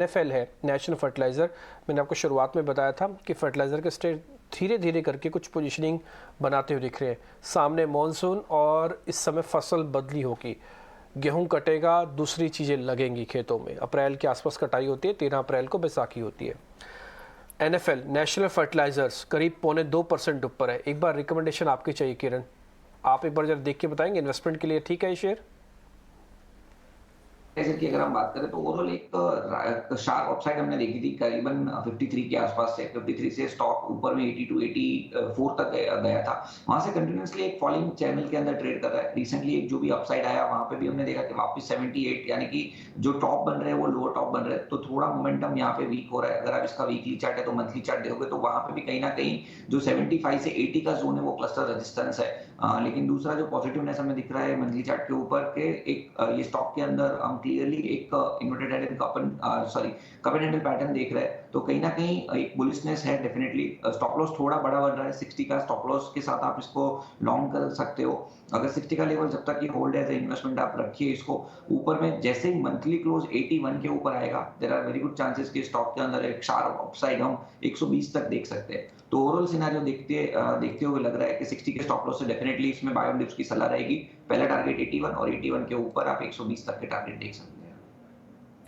NFL है, national fertiliser. मैंने आपको शुरुआत में बताया था कि फर्टिलाइज़र के स्टेट धीरे धीरे करके कुछ पोजीशनिंग बनाते हुए दिख रहे हैं। सामने मॉनसून और इस समय फसल बदली होगी, गेहूं कटेगा, दूसरी चीज़ें लगेंगी खेतों में। अप्रैल के आसपास कटाई होती है, 13 अप्रैल को बैसाखी होती है। एनएफएल नेशनल फर्टिलाइज़र्स करीब 0.25% ऊपर है। एक बार रिकमेंडेशन आपकी चाहिए किरण, आप एक बार जरा देख के बताएंगे इन्वेस्टमेंट के लिए ठीक है ये शेयर? जैसे कि अगर हम बात करें तो ओवरऑल एक शार्प अपसाइड हमने देखी थी करीबन 53 के आसपास से 53 से स्टॉक ऊपर में 82 84 तक गया था। वहां से कंटिन्यूअसली एक फॉलिंग चैनल के अंदर ट्रेड कर रहा है। रिसेंटली एक जो भी अपसाइड आया वहां पे भी हमने देखा कि वापस 78 यानी कि जो टॉप बन रहे हैं वो लोअर टॉप बन रहे हैं, तो थोड़ा मोमेंटम यहाँ पे वीक हो रहा है। अगर आप इसका वीकली चार्ट है तो मंथली चार्ट देखोगे तो वहां पे भी कहीं ना कहीं जो 75 से 80 का जोन है वो क्लस्टर रेजिस्टेंस है। लेकिन दूसरा जो पॉजिटिवनेस हमें दिख रहा है मंथली चार्ट के ऊपर के ये स्टॉक के अंदर हम क्लियरली एक inverted head cup and handle pattern देख रहे हैं, तो कहीं ना कहीं एक बुलिशनेस है डेफिनेटली। स्टॉप लॉस थोड़ा बड़ा बन रहा है 60 का स्टॉप लॉस के साथ आप इसको लॉन्ग कर सकते हो। अगर 60 का लेवल जब तक ये होल्ड एज इन्वेस्टमेंट आप रखिए इसको, ऊपर में जैसे ही मंथली क्लोज 81 के ऊपर आएगा there are very good chances कि स्टॉक के अंदर एक शार्प अपसाइड हम 120 तक देख सकते हैं। तो ओवरऑल सिनेरियो देखते हुए लग रहा है कि 60 के स्टॉप लॉस से डेफिनेटली इसमें बाय ऑन डिप्स की सलाह रहेगी। पहला टारगेट 81 और 81 के ऊपर आप 120 तक के टारगेट देख सकते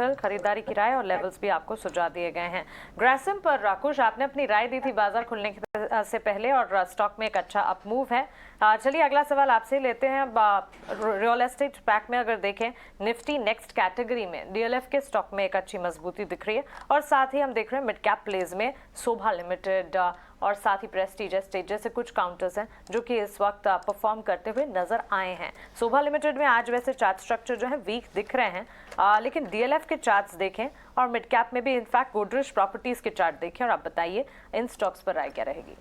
हैं। खरीदारी की राय और लेवल्स भी आपको सुझाव दिए गए हैं। ग्रासिम पर राकुश, आपने अपनी राय दी थी बाजार खुलने से पहले और स्टॉक में एक अच्छा अप मूव है। चलिए अगला सवाल आपसे लेते हैं। रियल एस्टेट पैक में अगर देखें, निफ्टी नेक्स्ट कैटेगरी में डीएलएफ के स्टॉक में एक अच्छी मजबूती दिख रही है और साथ ही हम देख रहे हैं मिड कैप प्लेज में शोभा लिमिटेड और साथ ही प्रेस्टीज एस्टेट जैसे कुछ काउंटर्स हैं जो कि इस वक्त परफॉर्म करते हुए नजर आए हैं। शोभा लिमिटेड में आज वैसे चार्ट स्ट्रक्चर जो है वीक दिख रहे हैं, लेकिन डीएलएफ के चार्ट्स देखें और मिड कैप में भी इनफैक्ट गोदरेज प्रॉपर्टीज के चार्ट देखें और आप बताइए इन स्टॉक्स पर राय क्या रहेगी।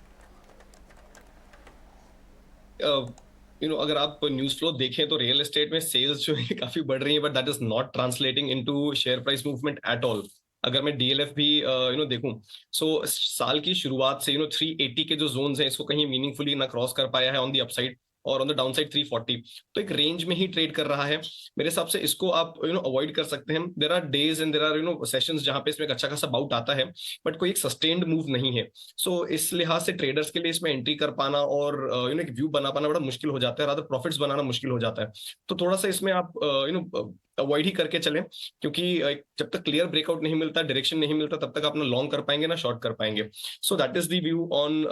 अगर आप न्यूज फ्लो देखें तो रियल एस्टेट में सेल्स जो है काफी बढ़ रही है, but that is not translating into share price movement at all. अगर मैं डीएलएफ भी देखूं, सो साल की शुरुआत से 380 के जो जोन्स हैं इसको कहीं मीनिंगफुली ना क्रॉस कर पाया है ऑन दी अपसाइड, और ऑन द डाउन साइड 340, तो एक रेंज में ही ट्रेड कर रहा है। मेरे हिसाब से इसको आप अवॉइड कर सकते हैं। There are days and there are sessions जहां पे इसमें एक अच्छा खासा बाउट आता है, बट कोई एक सस्टेन्ड मूव नहीं है। सो इस लिहाज से ट्रेडर्स के लिए इसमें एंट्री कर पाना और एक व्यू बना पाना बड़ा मुश्किल हो जाता है, रादर प्रॉफिट्स बनाना मुश्किल हो जाता है। तो थोड़ा सा इसमें आप अवॉइड ही करके चलें, क्योंकि जब तक क्लियर ब्रेकआउट नहीं मिलता, डायरेक्शन नहीं मिलता, तब तक आप ना लॉन्ग कर पाएंगे ना शॉर्ट कर पाएंगे। So that is the view on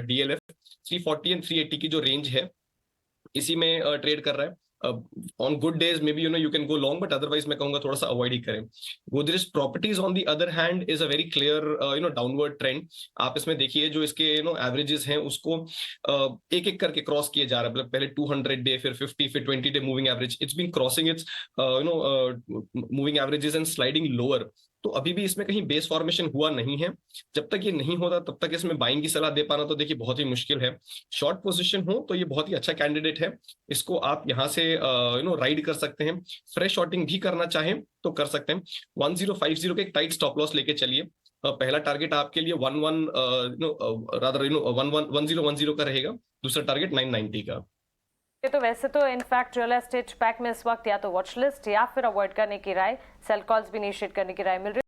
DLF. 340 and 380 की जो रेंज है इसी में ट्रेड कर रहा है। On good days may be you can go long, but otherwise मैं कहूंगा थोड़ा सा अवॉइड ही करें। Godrej properties on the other hand is a very clear downward trend. आप इसमें देखिए जो इसके एवरेजेस हैं उसको एक एक करके क्रॉस किए जा रहा है। मतलब पहले 200 डे, फिर 50, फिर 20 day moving average, it's been crossing its moving averages and sliding lower. तो अभी भी इसमें कहीं बेस फॉर्मेशन हुआ नहीं है। जब तक ये नहीं होता तब तक इसमें बाइंग की सलाह दे पाना तो देखिए बहुत ही मुश्किल है। शॉर्ट पोजीशन हो तो ये बहुत ही अच्छा कैंडिडेट है, इसको आप यहाँ से राइड कर सकते हैं। फ्रेश शॉर्टिंग भी करना चाहें तो कर सकते हैं। 1050 के एक टाइट स्टॉप लॉस लेके चलिए। पहला टारगेट आपके लिए 1010 का रहेगा, दूसरा टारगेट 990 का। तो वैसे तो इनफैक्ट रियल एस्टेट पैक में इस वक्त या तो वॉच लिस्ट या फिर अवॉइड करने की राय, सेल कॉल्स भी इनिशिएट करने की राय मिल रही है।